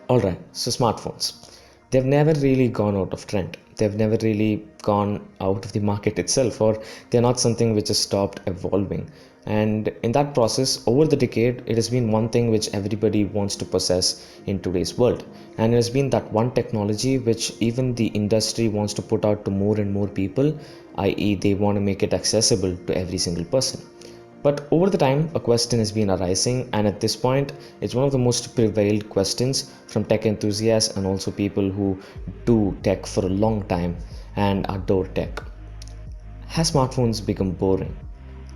Alright, so smartphones. They've never really gone out of trend. They've never really gone out of the market itself, or they're not something which has stopped evolving. And in that process, over the decade, it has been one thing which everybody wants to possess in today's world. And it has been that one technology which even the industry wants to put out to more and more people, i.e., they want to make it accessible to every single person. But over the time, a question has been arising, and at this point, it's one of the most prevalent questions from tech enthusiasts and also people who do tech for a long time and adore tech. Has smartphones become boring?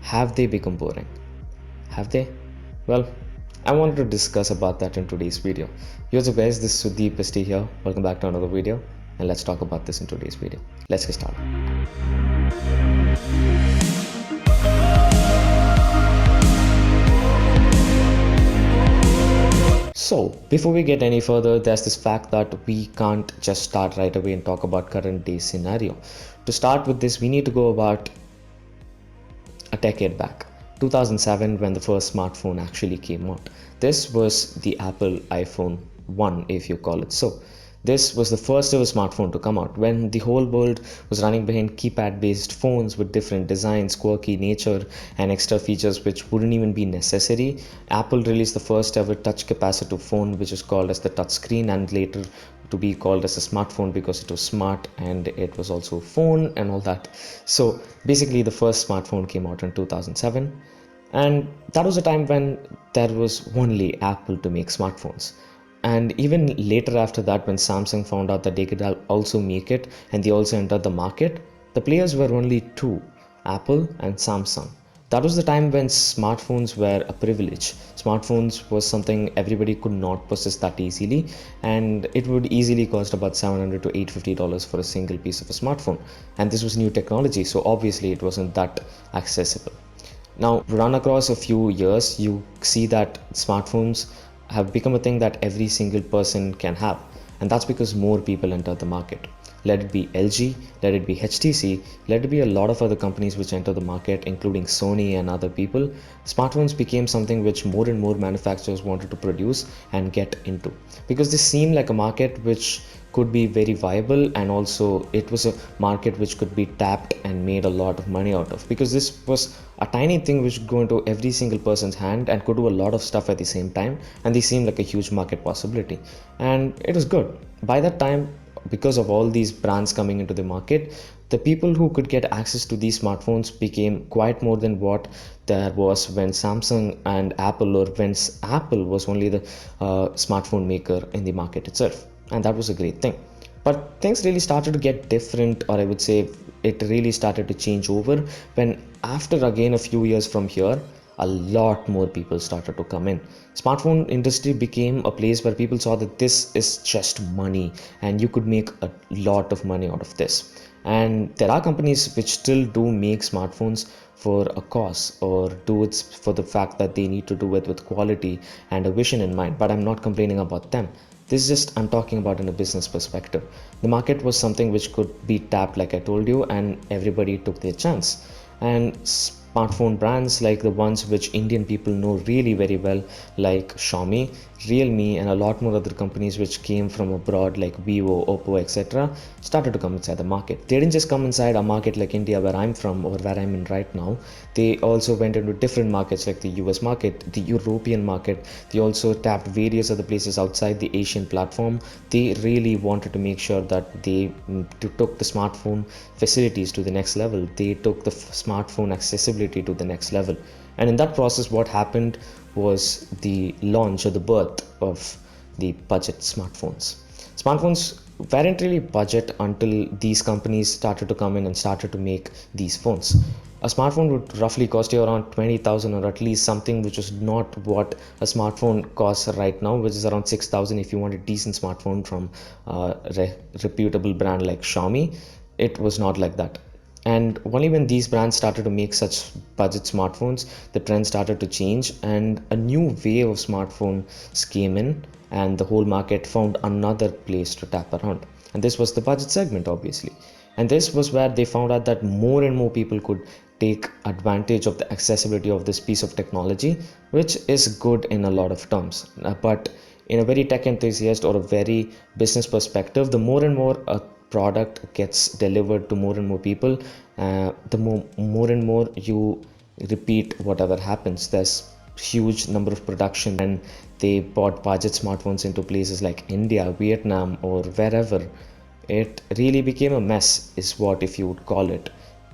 Have they become boring? Have they? Well, I wanted to discuss about that in today's video. What's up guys, this is Sudeep ST here. Welcome back to another video, and let's talk about this in today's video. Let's get started. So, before we get any further, there's this fact that we can't just start right away and talk about current day scenario. To start with this, we need to go about a decade back, 2007, when the first smartphone actually came out. This was the Apple iPhone 1, if you call it so. This was the first ever smartphone to come out when the whole world was running behind keypad based phones with different designs, quirky nature, and extra features which wouldn't even be necessary. Apple released the first ever touch capacitive phone, which is called as the touchscreen, and later to be called as a smartphone because it was smart and it was also a phone and all that. So basically, the first smartphone came out in 2007, and that was a time when there was only Apple to make smartphones. And even later after that, when Samsung found out that they could also make it and they also entered the market, the players were only two, Apple and Samsung. That was the time when smartphones were a privilege. Smartphones was something everybody could not possess that easily, and it would easily cost about $700 to $850 for a single piece of a smartphone. And this was new technology, so obviously it wasn't that accessible. Now, run across a few years, you see that smartphones have become a thing that every single person can have, and that's because more people enter the market. Let it be LG, let it be HTC, let it be a lot of other companies which enter the market, including Sony and other people. Smartphones became something which more and more manufacturers wanted to produce and get into, because this seemed like a market which could be very viable, and also it was a market which could be tapped and made a lot of money out of, because this was a tiny thing which would go into every single person's hand and could do a lot of stuff at the same time, and they seemed like a huge market possibility, and it was good. By that time, because of all these brands coming into the market, the people who could get access to these smartphones became quite more than what there was when Samsung and Apple, or when Apple was only the smartphone maker in the market itself, and that was a great thing. But things really started to get different, or I would say it really started to change over when, after again a few years from here, a lot more people started to come in. Smartphone industry became a place where people saw that this is just money and you could make a lot of money out of this. And there are companies which still do make smartphones for a cause, or do it for the fact that they need to do it with quality and a vision in mind, but I'm not complaining about them. This is just, I'm talking about in a business perspective. The market was something which could be tapped, like I told you, and everybody took their chance. And smartphone brands like the ones which Indian people know really very well, like Xiaomi, Realme, and a lot more other companies which came from abroad like Vivo, Oppo, etc., started to come inside the market. They didn't just come inside a market like India, where I'm from, or where I'm in right now. They also went into different markets like the US market, the European market. They also tapped various other places outside the Asian platform. They really wanted to make sure that they took the smartphone facilities to the next level. They took the smartphone accessibility to the next level. And in that process, what happened was the launch or the birth of the budget smartphones. Smartphones weren't really budget until these companies started to come in and started to make these phones. A smartphone would roughly cost you around 20,000, or at least something which is not what a smartphone costs right now, which is around 6,000 if you want a decent smartphone from a reputable brand like Xiaomi. It was not like that. And only when these brands started to make such budget smartphones, the trend started to change, and a new wave of smartphones came in, and the whole market found another place to tap around. And this was the budget segment, obviously. And this was where they found out that more and more people could take advantage of the accessibility of this piece of technology, which is good in a lot of terms. But in a very tech enthusiast or a very business perspective, the more and more a product gets delivered to more and more people, the more and more you repeat whatever happens. There's huge number of production, and they bought budget smartphones into places like India, Vietnam, or wherever. It really became a mess, is what if you would call it,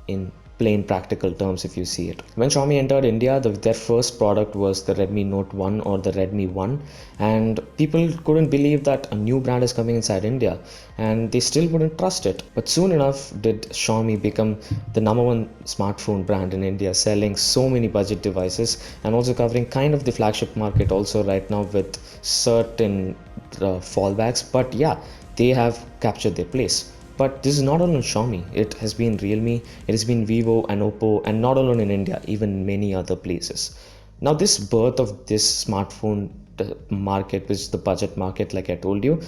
in plain practical terms if you see it. When Xiaomi entered India, their first product was the Redmi Note 1 or the Redmi 1, and people couldn't believe that a new brand is coming inside India, and they still wouldn't trust it. But soon enough did Xiaomi become the number one smartphone brand in India, selling so many budget devices and also covering kind of the flagship market also right now with certain fallbacks. But yeah, they have captured their place. But this is not only Xiaomi, it has been Realme, it has been Vivo and Oppo, and not alone in India, even many other places. Now, this birth of this smartphone market, which is the budget market, like I told you,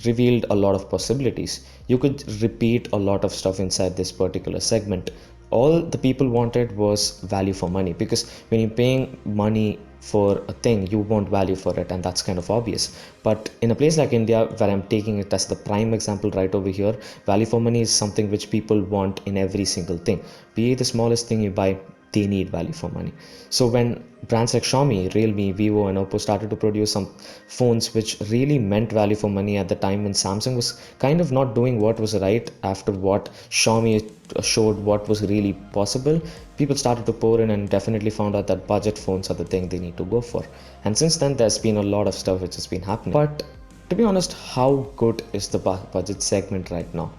revealed a lot of possibilities. You could repeat a lot of stuff inside this particular segment. All the people wanted was value for money, because when you're paying money for a thing, you want value for it, and that's kind of obvious. But in a place like India, where I'm taking it as the prime example right over here, value for money is something which people want in every single thing. Be it the smallest thing you buy, they need value for money. So when brands like Xiaomi, Realme, Vivo, and Oppo started to produce some phones which really meant value for money at the time when Samsung was kind of not doing what was right after what Xiaomi showed what was really possible, people started to pour in and definitely found out that budget phones are the thing they need to go for. And since then, there's been a lot of stuff which has been happening. But to be honest, how good is the budget segment right now?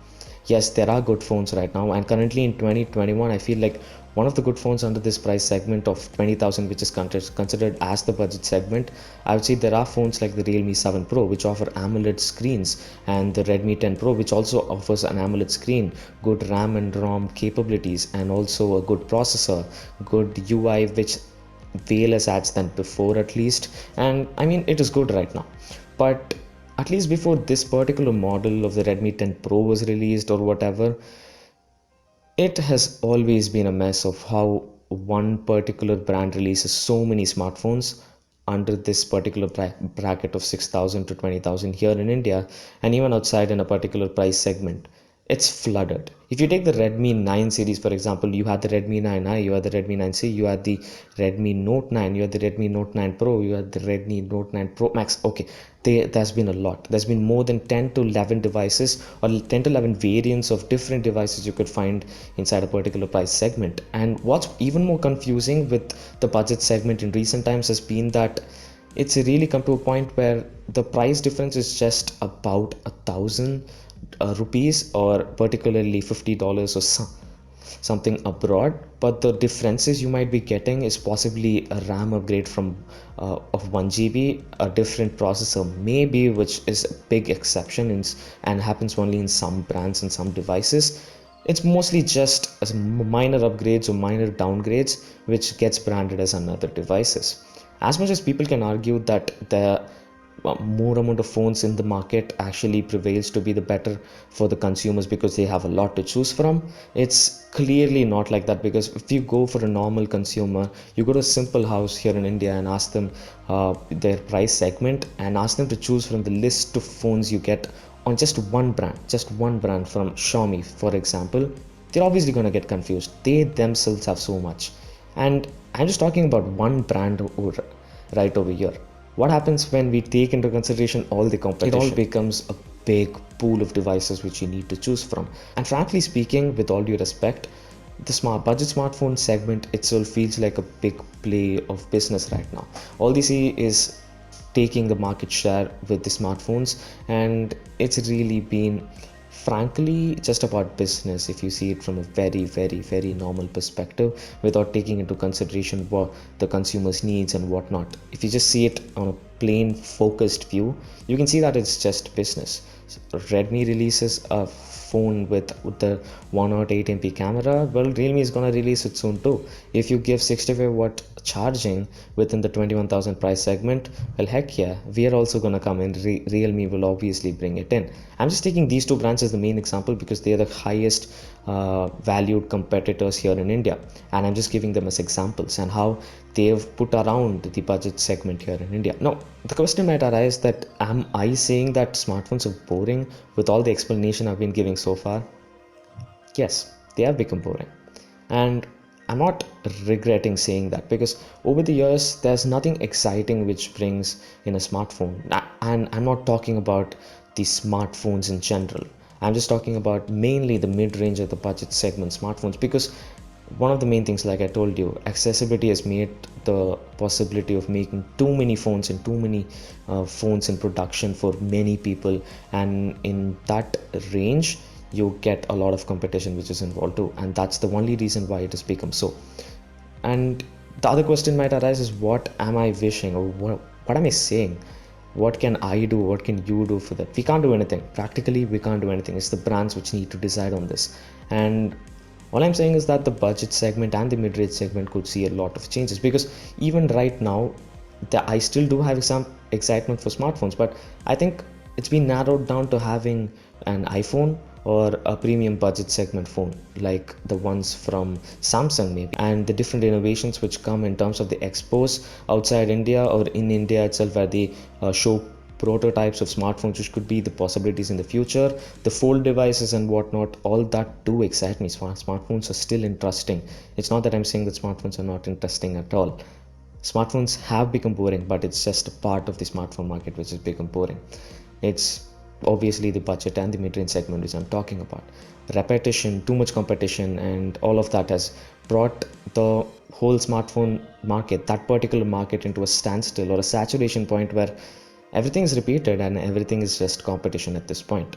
Yes, there are good phones right now, and currently in 2021, I feel like one of the good phones under this price segment of 20,000, which is considered as the budget segment, I would say there are phones like the Realme 7 Pro, which offer AMOLED screens, and the Redmi 10 Pro, which also offers an AMOLED screen, good RAM and ROM capabilities, and also a good processor, good UI, which way less ads than before at least. And I mean, it is good right now. But at least before this particular model of the Redmi 10 Pro was released or whatever, it has always been a mess of how one particular brand releases so many smartphones under this particular bracket of 6,000 to 20,000 here in India, and even outside in a particular price segment. It's flooded. If you take the Redmi 9 series, for example, you had the Redmi 9i, you had the Redmi 9C, you had the Redmi Note 9, you had the Redmi Note 9 Pro, you had the Redmi Note 9 Pro Max. Okay, there's been a lot. There's been more than 10 to 11 devices or 10 to 11 variants of different devices you could find inside a particular price segment. And what's even more confusing with the budget segment in recent times has been that it's really come to a point where the price difference is just about 1,000 rupees, or particularly $50 or something abroad. But the differences you might be getting is possibly a RAM upgrade from of 1 GB, a different processor maybe, which is a big exception and happens only in some brands and some devices. It's mostly just as minor upgrades or minor downgrades which gets branded as another devices. As much as people can argue that the more amount of phones in the market actually prevails to be the better for the consumers because they have a lot to choose from, it's clearly not like that. Because if you go for a normal consumer, you go to a simple house here in India and ask them their price segment and ask them to choose from the list of phones you get on just one brand from Xiaomi, for example, they're obviously going to get confused. They themselves have so much, and I'm just talking about one brand right over here. What happens when we take into consideration all the competition? It all becomes a big pool of devices which you need to choose from. And frankly speaking, with all due respect, the budget smartphone segment itself feels like a big play of business right now. All they see is taking the market share with the smartphones, and it's really been frankly just about business if you see it from a very normal perspective, without taking into consideration what the consumer's needs and whatnot. If you just see it on a plain focused view, you can see that it's just business. Redmi releases a phone with the 108 MP camera, well, Realme is gonna release it soon too. If you give 65-watt charging within the 21,000 price segment, well, heck yeah, we are also gonna come in. Realme will obviously bring it in. I'm just taking these two brands as the main example because they are the highest valued competitors here in India, and I'm just giving them as examples and how they've put around the budget segment here in India. Now, the question might arise that am I saying that smartphones are boring with all the explanation I've been giving so far? Yes, they have become boring. And I'm not regretting saying that because over the years, there's nothing exciting which brings in a smartphone. And I'm not talking about the smartphones in general. I'm just talking about mainly the mid range of the budget segment smartphones because one of the main things, like I told you, accessibility has made the possibility of making too many phones and too many phones in production for many people, and in that range you get a lot of competition which is involved too, and that's the only reason why it has become so. And the other question might arise is, what am I wishing, or what am I saying? What can I do? What can you do for that? We can't do anything. Practically, we can't do anything. It's the brands which need to decide on this. And all I'm saying is that the budget segment and the mid-range segment could see a lot of changes because even right now, I still do have some excitement for smartphones, but I think it's been narrowed down to having an iPhone or a premium budget segment phone like the ones from Samsung maybe, and the different innovations which come in terms of the expos outside India or in India itself, where they show prototypes of smartphones which could be the possibilities in the future, the fold devices and whatnot. All that do excite me. Smartphones are still interesting. It's not that I'm saying that smartphones are not interesting at all. Smartphones have become boring, but it's just a part of the smartphone market which has become boring. It's obviously the budget and the mid-range segment which I'm talking about. Repetition, too much competition, and all of that has brought the whole smartphone market, that particular market, into a standstill or a saturation point where everything is repeated and everything is just competition at this point.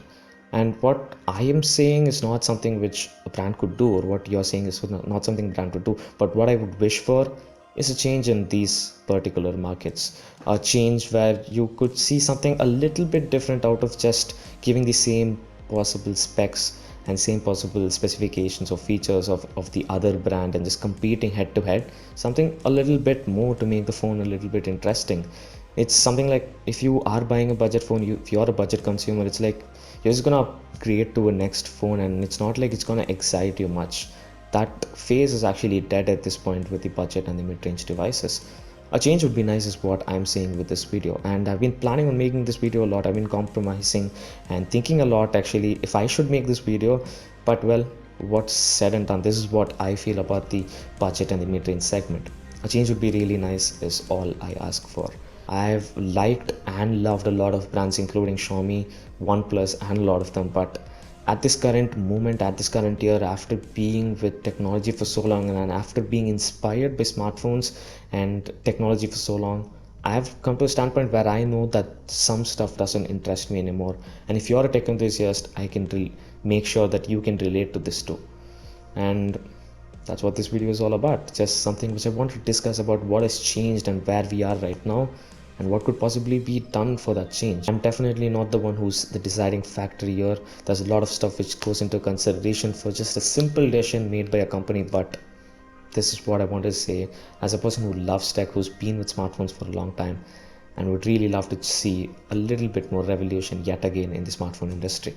And what I am saying is not something which a brand could do, or what you're saying is not something a brand would do, but what I would wish for is a change in these particular markets. A change where you could see something a little bit different out of just giving the same possible specs and same possible specifications or features of the other brand and just competing head to head. Something a little bit more to make the phone a little bit interesting. It's something like, if you are buying a budget phone, if you're a budget consumer, it's like you're just gonna upgrade to a next phone, and it's not like it's gonna excite you much. That phase is actually dead at this point with the budget and the mid-range devices. A change would be nice is what I'm saying with this video, and I've been planning on making this video a lot. I've been compromising and thinking a lot actually if I should make this video, but well, what's said and done, this is what I feel about the budget and the mid-range segment. A change would be really nice is all I ask for. I've liked and loved a lot of brands including Xiaomi, OnePlus and a lot of them, but at this current moment, at this current year, after being with technology for so long and after being inspired by smartphones and technology for so long, I've come to a standpoint where I know that some stuff doesn't interest me anymore. And if you're a tech enthusiast, I can make sure that you can relate to this too. And that's what this video is all about. Just something which I want to discuss about what has changed and where we are right now and what could possibly be done for that change. I'm definitely not the one who's the deciding factor here. There's a lot of stuff which goes into consideration for just a simple decision made by a company, but this is what I want to say as a person who loves tech, who's been with smartphones for a long time, and would really love to see a little bit more revolution yet again in the smartphone industry.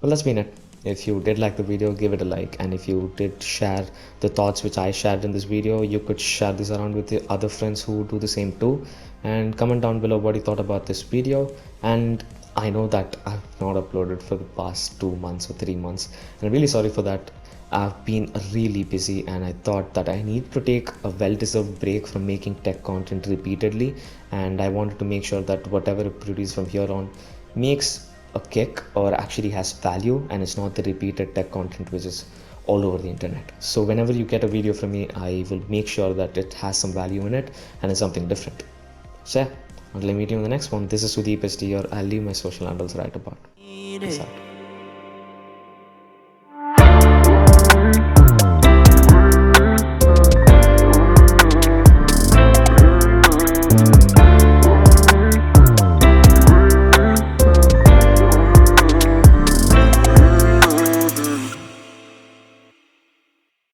Well, that's been it. If you did like the video, give it a like, and if you did share the thoughts which I shared in this video, you could share this around with the other friends who do the same too, and comment down below what you thought about this video. And I know that I've not uploaded for the past 2 months or 3 months, and I'm really sorry for that. I've been really busy, and I thought that I need to take a well-deserved break from making tech content repeatedly, and I wanted to make sure that whatever I produce from here on makes a kick or actually has value, and it's not the repeated tech content which is all over the internet. So whenever you get a video from me, I will make sure that it has some value in it and it's something different. So yeah, until I meet you in the next one, this is Sudeep SD, or I'll leave my social handles right about. Peace out.